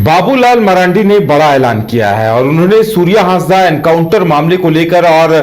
बाबूलाल मरांडी ने बड़ा ऐलान किया है और उन्होंने सूर्या हांसदा एनकाउंटर मामले को लेकर और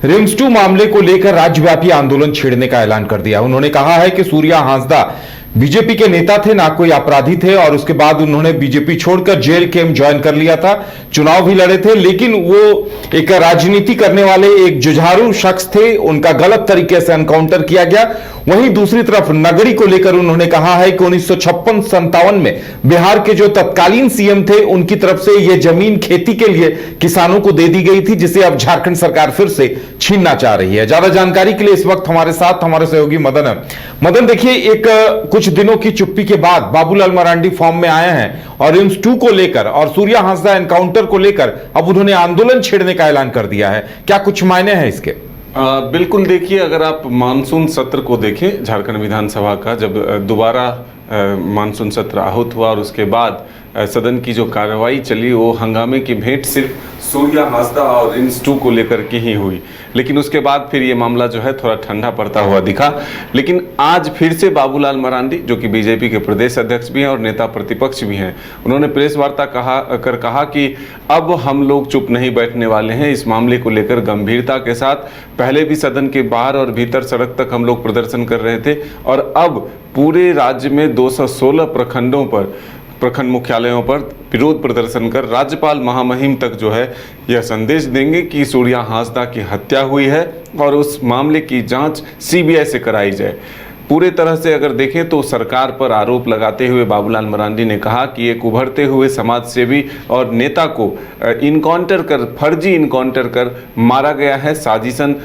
रिम्स 2 मामले को लेकर राज्यव्यापी आंदोलन छेड़ने का ऐलान कर दिया। उन्होंने कहा है कि सूर्या हांसदा बीजेपी के नेता थे, ना कोई अपराधी थे, और उसके बाद उन्होंने बीजेपी छोड़कर जेल कैंप ज्वाइन कर लिया था, चुनाव भी लड़े थे, लेकिन वो एक राजनीति करने वाले एक जुझारू शख्स थे, उनका गलत तरीके से एनकाउंटर किया गया। वहीं दूसरी तरफ नगरी को लेकर उन्होंने कहा है कि 1956-57 में बिहार के जो तत्कालीन सीएम थे उनकी तरफ से यह जमीन खेती के लिए किसानों को दे दी गई थी, जिसे अब झारखंड सरकार फिर से छीनना चाह रही है। ज्यादा जानकारी के लिए इस वक्त हमारे साथ हमारे सहयोगी मदन है। मदन, देखिए, एक कुछ दिनों की चुप्पी के बाद बाबूलाल मरांडी फॉर्म में आए हैं और रिम्स 2 को लेकर और सूर्या हांसदा एनकाउंटर को लेकर अब उन्होंने आंदोलन छेड़ने का ऐलान कर दिया है। क्या कुछ मायने हैं इसके? बिल्कुल, देखिए, अगर आप मानसून सत्र को देखें झारखंड विधानसभा का, जब दोबारा मानसून सत्र आहूत हुआ और उसके बाद सदन की जो कार्रवाई चली वो हंगामे की भेंट सिर्फ सूर्या हांसदा और रिम्स 2 को लेकर के ही हुई। लेकिन उसके बाद फिर ये मामला जो है थोड़ा ठंडा पड़ता हुआ दिखा। लेकिन आज फिर से बाबूलाल मरांडी, जो कि बीजेपी के प्रदेश अध्यक्ष भी हैं और नेता प्रतिपक्ष भी हैं, उन्होंने प्रेस वार्ता कहा कि अब हम लोग चुप नहीं बैठने वाले हैं। इस मामले को लेकर गंभीरता के साथ पहले भी सदन के बाहर और भीतर सड़क तक हम लोग प्रदर्शन कर रहे थे और अब पूरे राज्य में 216 प्रखंडों पर, प्रखंड मुख्यालयों पर विरोध प्रदर्शन कर राज्यपाल महामहिम तक जो है यह संदेश देंगे कि सूर्या हांसदा की हत्या हुई है और उस मामले की जांच सीबीआई से कराई जाए। पूरे तरह से अगर देखें तो सरकार पर आरोप लगाते हुए बाबूलाल मरांडी ने कहा कि एक उभरते हुए समाज सेवी और नेता को इनकाउंटर कर, फर्जी इनकाउंटर कर मारा गया है, साजिशन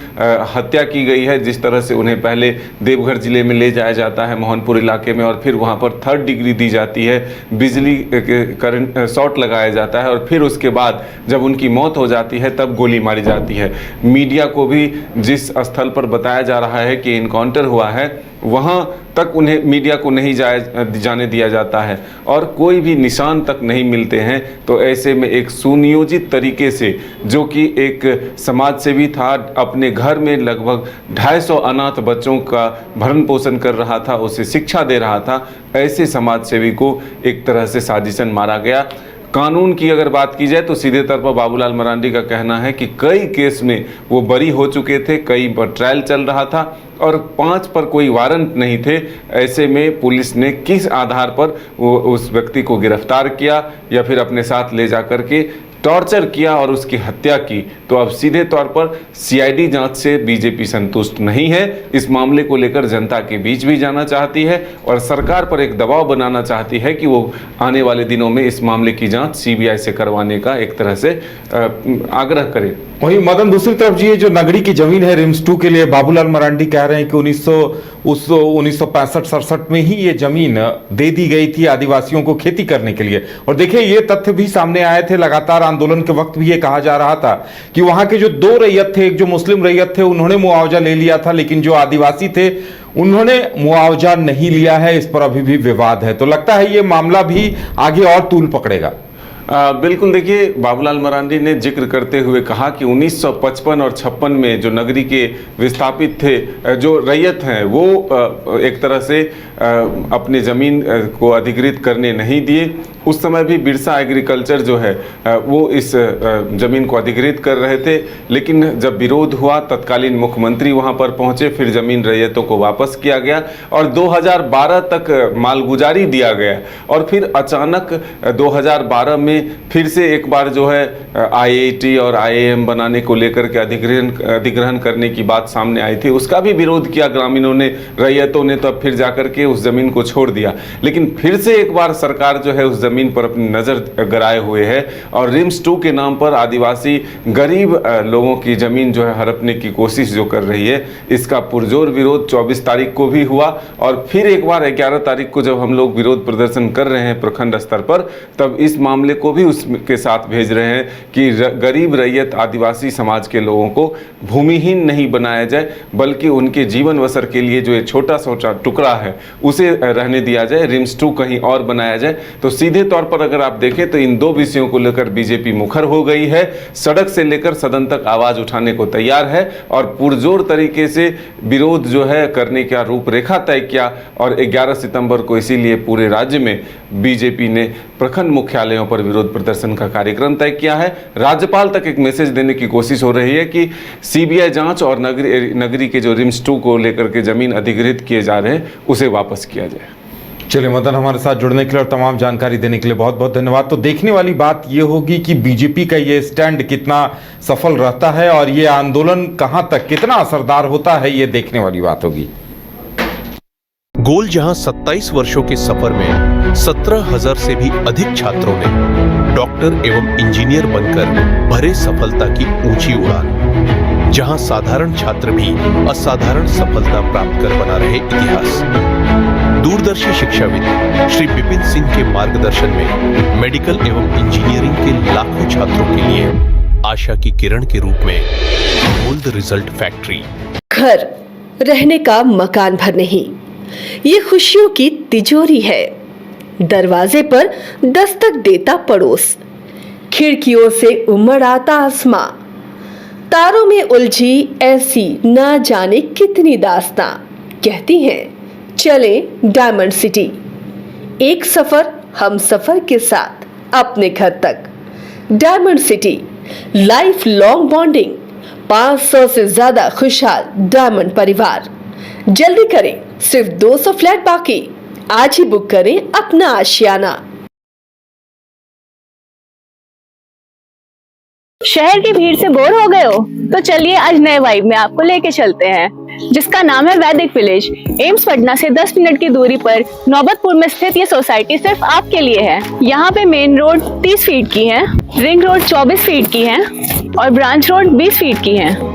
हत्या की गई है। जिस तरह से उन्हें पहले देवघर जिले में ले जाया जाता है मोहनपुर इलाके में और फिर वहां पर 3rd डिग्री दी जाती है, बिजली करंट शॉट लगाया जाता है और फिर उसके बाद जब उनकी मौत हो जाती है तब गोली मारी जाती है। मीडिया को भी जिस स्थल पर बताया जा रहा है कि इनकाउंटर हुआ है वहाँ तक उन्हें, मीडिया को नहीं जाने दिया जाता है और कोई भी निशान तक नहीं मिलते हैं। तो ऐसे में एक सुनियोजित तरीके से, जो कि एक समाज सेवी था, अपने घर में लगभग 250 अनाथ बच्चों का भरण पोषण कर रहा था, उसे शिक्षा दे रहा था, ऐसे समाज सेवी को एक तरह से साजिशन मारा गया। कानून की अगर बात की जाए तो सीधे तौर पर बाबूलाल मरांडी का कहना है कि कई केस में वो बरी हो चुके थे, कई पर ट्रायल चल रहा था और 5 पर कोई वारंट नहीं थे। ऐसे में पुलिस ने किस आधार पर वो उस व्यक्ति को गिरफ्तार किया या फिर अपने साथ ले जाकर के टॉर्चर किया और उसकी हत्या की। तो अब सीधे तौर पर सीआईडी जांच से बीजेपी संतुष्ट नहीं है। इस मामले को लेकर जनता के बीच भी जाना चाहती है और सरकार पर एक दबाव बनाना चाहती है कि वो आने वाले दिनों में इस मामले की जांच सीबीआई से करवाने का एक तरह से आग्रह करे। वहीं मदन, दूसरी तरफ जी, ये जो नगरी की जमीन है रिम्स 2 के लिए, बाबूलाल मरांडी कह रहे हैं कि 1965-67 में ही ये जमीन दे दी गई थी आदिवासियों को खेती करने के लिए। और देखिए, ये तथ्य भी सामने आए थे, लगातार आंदोलन के वक्त भी ये कहा जा रहा था कि वहां के जो 2 रैयत थे, एक जो मुस्लिम रैयत थे उन्होंने मुआवजा ले लिया था, लेकिन जो आदिवासी थे उन्होंने मुआवजा नहीं लिया है। इस पर अभी भी विवाद है, तो लगता है ये मामला भी आगे और तूल पकड़ेगा। बिल्कुल, देखिए, बाबूलाल मरांडी ने जिक्र करते हुए कहा कि 1955 और 56 में जो नगरी के विस्थापित थे, जो रैयत हैं, वो एक तरह से अपने ज़मीन को अधिकृत करने नहीं दिए। उस समय भी बिरसा एग्रीकल्चर जो है वो इस ज़मीन को अधिकृत कर रहे थे, लेकिन जब विरोध हुआ तत्कालीन मुख्यमंत्री वहां पर पहुंचे, फिर ज़मीन रैयतों को वापस किया गया और 2012 तक मालगुजारी दिया गया और फिर अचानक 2012 में फिर से एक बार जो है आईआईटी और आईआईएम बनाने को लेकर के अधिग्रहण करने की बात सामने आई थी। उसका भी विरोध किया ग्रामीणों ने, रैयतों ने, तो अब फिर जाकर के उस ज़मीन को छोड़ दिया। लेकिन फिर से एक बार सरकार जो है उस ज़मीन पर अपनी नज़र गड़ाए हुए है और रिम्स 2 के नाम पर आदिवासी गरीब लोगों की ज़मीन जो है हड़पने की कोशिश जो कर रही है, इसका पुरजोर विरोध 24 तारीख को भी हुआ और फिर एक बार 11 तारीख को जब हम लोग विरोध प्रदर्शन कर रहे हैं प्रखंड स्तर पर, तब इस मामले को भी उसके साथ भेज रहे हैं कि गरीब रैयत आदिवासी समाज के लोगों को भूमिहीन नहीं बनाया जाए, बल्कि उनके जीवन बसर के लिए जो ये छोटा सा टुकड़ा है उसे रहने दिया जाए, रिम्स 2 कहीं और बनाया जाए। तो सीधे तौर पर अगर आप देखें तो इन दो विषयों को लेकर बीजेपी मुखर हो गई है, सड़क से लेकर सदन तक आवाज उठाने को तैयार है और पुरजोर तरीके से विरोध जो है करने का रूपरेखा तय किया। और 11 सितंबर को इसीलिए पूरे राज्य में बीजेपी ने प्रखंड मुख्यालयों पर विरोध प्रदर्शन का कार्यक्रम तय किया है। राज्यपाल तक एक मैसेज देने की कोशिश हो रही है कि सीबीआई जांच और नगरी के जो रिम्स 2 को लेकर के जमीन अधिग्रहित किए जा रहे हैं उसे वापस किया जाए। चलिए मदन, हमारे साथ जुड़ने के लिए और तमाम जानकारी देने के लिए बहुत बहुत धन्यवाद। तो देखने वाली बात ये होगी कि बीजेपी का ये स्टैंड कितना सफल रहता है और ये आंदोलन कहां तक कितना असरदार होता है, ये देखने वाली बात होगी। गोल जहां 27 वर्षों के सफर में 17,000 से भी अधिक छात्रों ने डॉक्टर एवं इंजीनियर बनकर भरे सफलता की ऊंची उड़ान, जहां साधारण छात्र भी असाधारण सफलता प्राप्त कर बना रहे इतिहास। दूरदर्शी शिक्षाविद श्री विपिन सिंह के मार्गदर्शन में मेडिकल एवं इंजीनियरिंग के लाखों छात्रों के लिए आशा की किरण के रूप में गोल्ड रिजल्ट फैक्ट्री। घर रहने का मकान भर नहीं, ये खुशियों की तिजोरी है। दरवाजे पर दस्तक देता पड़ोस, खिड़कियों से उमड़ आता आसमां, तारों में उलझी ऐसी ना जाने कितनी दास्तां। कहती हैं चले डायमंड सिटी, एक सफर हम सफर के साथ अपने घर तक। Diamond city, life long bonding, 500 से ज्यादा खुशहाल डायमंड परिवार। जल्दी करें, सिर्फ 200 फ्लैट बाकी, आज ही बुक करें अपना आशियाना। शहर की भीड़ से बोर हो गए हो? तो चलिए आज नए वाइब में आपको लेके चलते हैं, जिसका नाम है वैदिक विलेज। एम्स पटना से 10 मिनट की दूरी पर नौबतपुर में स्थित ये सोसाइटी सिर्फ आपके लिए है। यहाँ पे मेन रोड 30 फीट की है, रिंग रोड 24 फीट की है और ब्रांच रोड 20 फीट की है।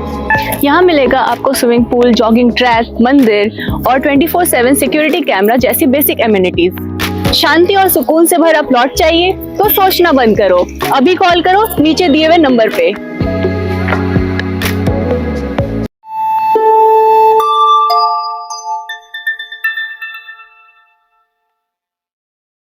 यहाँ मिलेगा आपको स्विमिंग पूल, जॉगिंग ट्रैक, मंदिर और 24/7 सिक्योरिटी कैमरा जैसी बेसिक एमिनिटीज। शांति और सुकून से भरा प्लॉट चाहिए तो सोचना बंद करो, अभी कॉल करो नीचे दिए हुए नंबर पे।